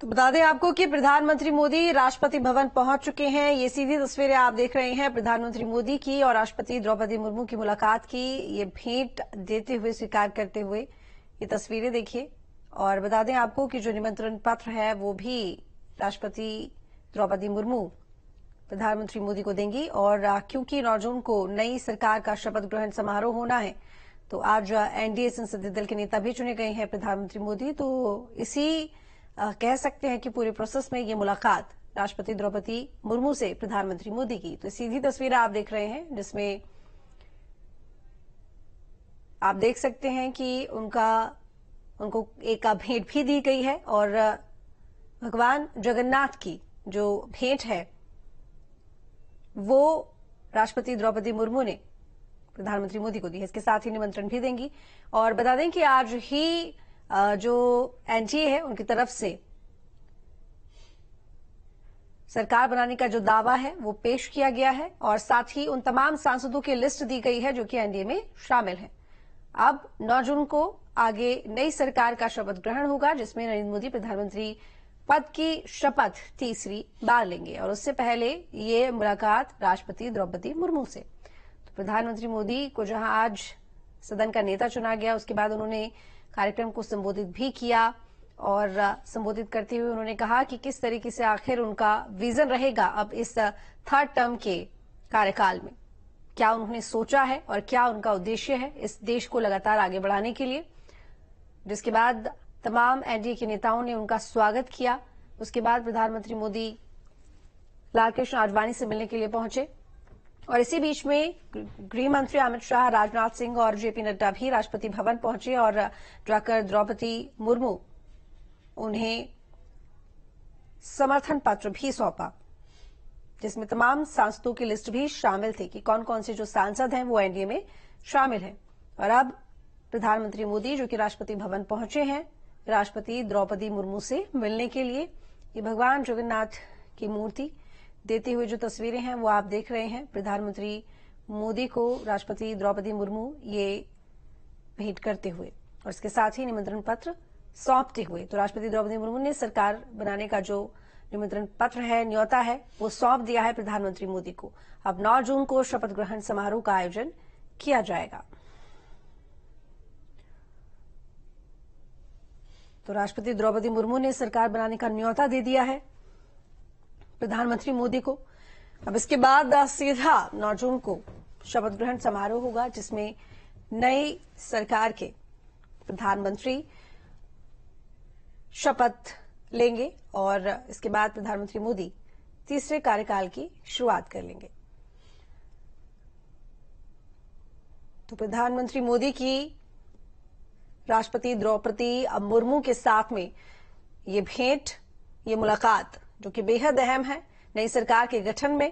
तो बता दें आपको कि प्रधानमंत्री मोदी राष्ट्रपति भवन पहुंच चुके हैं। ये सीधी तस्वीरें आप देख रहे हैं प्रधानमंत्री मोदी की और राष्ट्रपति द्रौपदी मुर्मू की मुलाकात की। ये भेंट देते हुए, स्वीकार करते हुए ये तस्वीरें देखिए। और बता दें आपको कि जो निमंत्रण पत्र है वो भी राष्ट्रपति द्रौपदी मुर्मू प्रधानमंत्री मोदी को देंगी। और क्योंकि 9 जून को नई सरकार का शपथ ग्रहण समारोह होना है, तो आज एनडीए संसदीय दल के नेता भी चुने गए हैं प्रधानमंत्री मोदी। तो इसी कह सकते हैं कि पूरे प्रोसेस में ये मुलाकात राष्ट्रपति द्रौपदी मुर्मू से प्रधानमंत्री मोदी की। तो सीधी तस्वीरें आप देख रहे हैं जिसमें आप देख सकते हैं कि उनको एक भेंट भी दी गई है और भगवान जगन्नाथ की जो भेंट है वो राष्ट्रपति द्रौपदी मुर्मू ने प्रधानमंत्री मोदी को दी है। इसके साथ ही निमंत्रण भी देंगी। और बता दें कि आज ही जो एनडीए है उनकी तरफ से सरकार बनाने का जो दावा है वो पेश किया गया है और साथ ही उन तमाम सांसदों की लिस्ट दी गई है जो कि एनडीए में शामिल हैं। अब 9 जून को आगे नई सरकार का शपथ ग्रहण होगा जिसमें नरेंद्र मोदी प्रधानमंत्री पद की शपथ तीसरी बार लेंगे और उससे पहले ये मुलाकात राष्ट्रपति द्रौपदी मुर्मू से। तो प्रधानमंत्री मोदी को जहां आज सदन का नेता चुना गया, उसके बाद उन्होंने कार्यक्रम को संबोधित भी किया और संबोधित करते हुए उन्होंने कहा कि किस तरीके से आखिर उनका विजन रहेगा अब इस थर्ड टर्म के कार्यकाल में, क्या उन्होंने सोचा है और क्या उनका उद्देश्य है इस देश को लगातार आगे बढ़ाने के लिए। जिसके बाद तमाम एनडीए के नेताओं ने उनका स्वागत किया। उसके बाद प्रधानमंत्री मोदी लालकृष्ण आडवाणी से मिलने के लिए पहुंचे और इसी बीच में गृह मंत्री अमित शाह, राजनाथ सिंह और जेपी नड्डा भी राष्ट्रपति भवन पहुंचे और जाकर द्रौपदी मुर्मू उन्हें समर्थन पत्र भी सौंपा जिसमें तमाम सांसदों की लिस्ट भी शामिल थी कि कौन कौन से जो सांसद हैं वो एनडीए में शामिल हैं। और अब प्रधानमंत्री मोदी जो कि राष्ट्रपति भवन पहुंचे हैं राष्ट्रपति द्रौपदी मुर्मू से मिलने के लिए। ये भगवान जगन्नाथ की मूर्ति देते हुए जो तस्वीरें हैं वो आप देख रहे हैं। प्रधानमंत्री मोदी को राष्ट्रपति द्रौपदी मुर्मू ये भेंट करते हुए और इसके साथ ही निमंत्रण पत्र सौंपते हुए। तो राष्ट्रपति द्रौपदी मुर्मू ने सरकार बनाने का जो निमंत्रण पत्र है, न्योता है, वो सौंप दिया है प्रधानमंत्री मोदी को। अब 9 जून को शपथ ग्रहण समारोह का आयोजन किया जाएगा। तो राष्ट्रपति द्रौपदी मुर्मू ने सरकार बनाने का न्योता दे दिया है प्रधानमंत्री मोदी को। अब इसके बाद सीधा 9 जून को शपथ ग्रहण समारोह होगा जिसमें नई सरकार के प्रधानमंत्री शपथ लेंगे और इसके बाद प्रधानमंत्री मोदी तीसरे कार्यकाल की शुरुआत कर लेंगे। तो प्रधानमंत्री मोदी की राष्ट्रपति द्रौपदी मुर्मू के साथ में ये भेंट, ये मुलाकात जो कि बेहद अहम है नई सरकार के गठन में,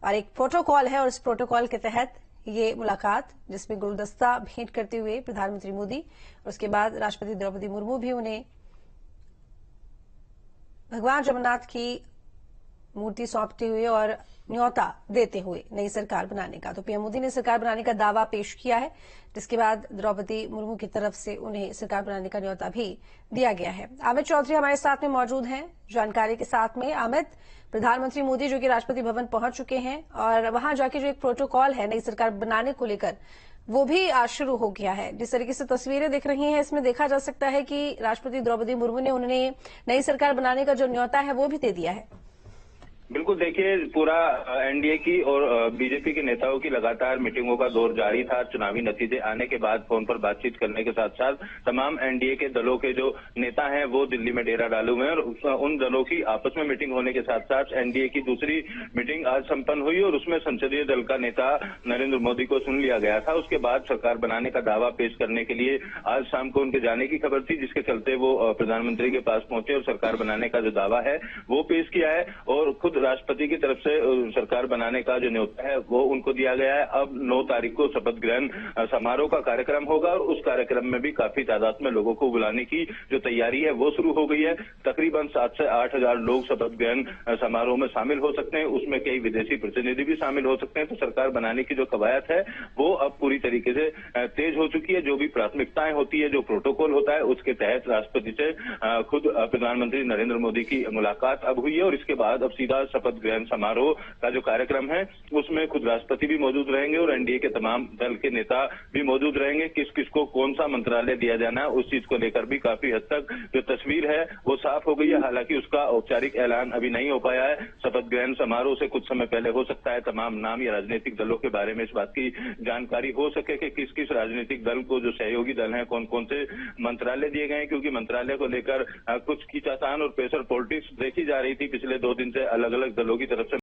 और एक प्रोटोकॉल है और इस प्रोटोकॉल के तहत ये मुलाकात जिसमें गुलदस्ता भेंट करते हुए प्रधानमंत्री मोदी और उसके बाद राष्ट्रपति द्रौपदी मुर्मू भी उन्हें भगवान जगन्नाथ की मूर्ति सौंपते हुए और न्योता देते हुए नई सरकार बनाने का। तो पीएम मोदी ने सरकार बनाने का दावा पेश किया है जिसके बाद द्रौपदी मुर्मू की तरफ से उन्हें सरकार बनाने का न्योता भी दिया गया है। अमित चौधरी हमारे साथ में मौजूद हैं जानकारी के साथ में। अमित, प्रधानमंत्री मोदी जो कि राष्ट्रपति भवन पहुंच चुके हैं और वहां जाके जो एक प्रोटोकॉल है नई सरकार बनाने को लेकर वो भी आज शुरू हो गया है। जिस तरीके से तस्वीरें दिख रही हैं इसमें देखा जा सकता है कि राष्ट्रपति द्रौपदी मुर्मू ने उन्हें नई सरकार बनाने का जो न्योता है वो भी दे दिया है। बिल्कुल, देखिए पूरा एनडीए की और बीजेपी के नेताओं की लगातार मीटिंगों का दौर जारी था। चुनावी नतीजे आने के बाद फोन पर बातचीत करने के साथ साथ तमाम एनडीए के दलों के जो नेता हैं वो दिल्ली में डेरा डाले हुए हैं और उन दलों की आपस में मीटिंग होने के साथ साथ एनडीए की दूसरी मीटिंग आज संपन्न हुई और उसमें संसदीय दल का नेता नरेंद्र मोदी को सुन लिया गया था। उसके बाद सरकार बनाने का दावा पेश करने के लिए आज शाम को उनके जाने की खबर थी, जिसके चलते वो प्रधानमंत्री के पास पहुंचे और सरकार बनाने का जो दावा है वो पेश किया है। और खुद राष्ट्रपति की तरफ से सरकार बनाने का जो न्योता है वो उनको दिया गया है। अब 9 तारीख को शपथ ग्रहण समारोह का कार्यक्रम होगा और उस कार्यक्रम में भी काफी तादाद में लोगों को बुलाने की जो तैयारी है वो शुरू हो गई है। तकरीबन 7 से 8 हजार लोग शपथ ग्रहण समारोह में शामिल हो सकते हैं, उसमें कई विदेशी प्रतिनिधि भी शामिल हो सकते हैं। तो सरकार बनाने की जो कवायद है वो अब पूरी तरीके से तेज हो चुकी है। जो भी प्राथमिकताएं होती है, जो प्रोटोकॉल होता है, उसके तहत राष्ट्रपति से खुद प्रधानमंत्री नरेंद्र मोदी की मुलाकात अब हुई है और इसके बाद अब सीधा शपथ ग्रहण समारोह का जो कार्यक्रम है उसमें खुद राष्ट्रपति भी मौजूद रहेंगे और एनडीए के तमाम दल के नेता भी मौजूद रहेंगे। किस किस को कौन सा मंत्रालय दिया जाना है उस चीज को लेकर भी काफी हद तक जो तस्वीर है वो साफ हो गई है। हालांकि उसका औपचारिक ऐलान अभी नहीं हो पाया है। शपथ ग्रहण समारोह से कुछ समय पहले हो सकता है तमाम नाम या राजनीतिक दलों के बारे में इस बात की जानकारी हो सके कि किस किस राजनीतिक दल को जो सहयोगी दल हैं कौन कौन से मंत्रालय दिए गए हैं, क्योंकि मंत्रालय को लेकर कुछ खींचातान और प्रेशर पॉलिटिक्स देखी जा रही थी पिछले 2 दिन से अलग अलग दलों की तरफ से।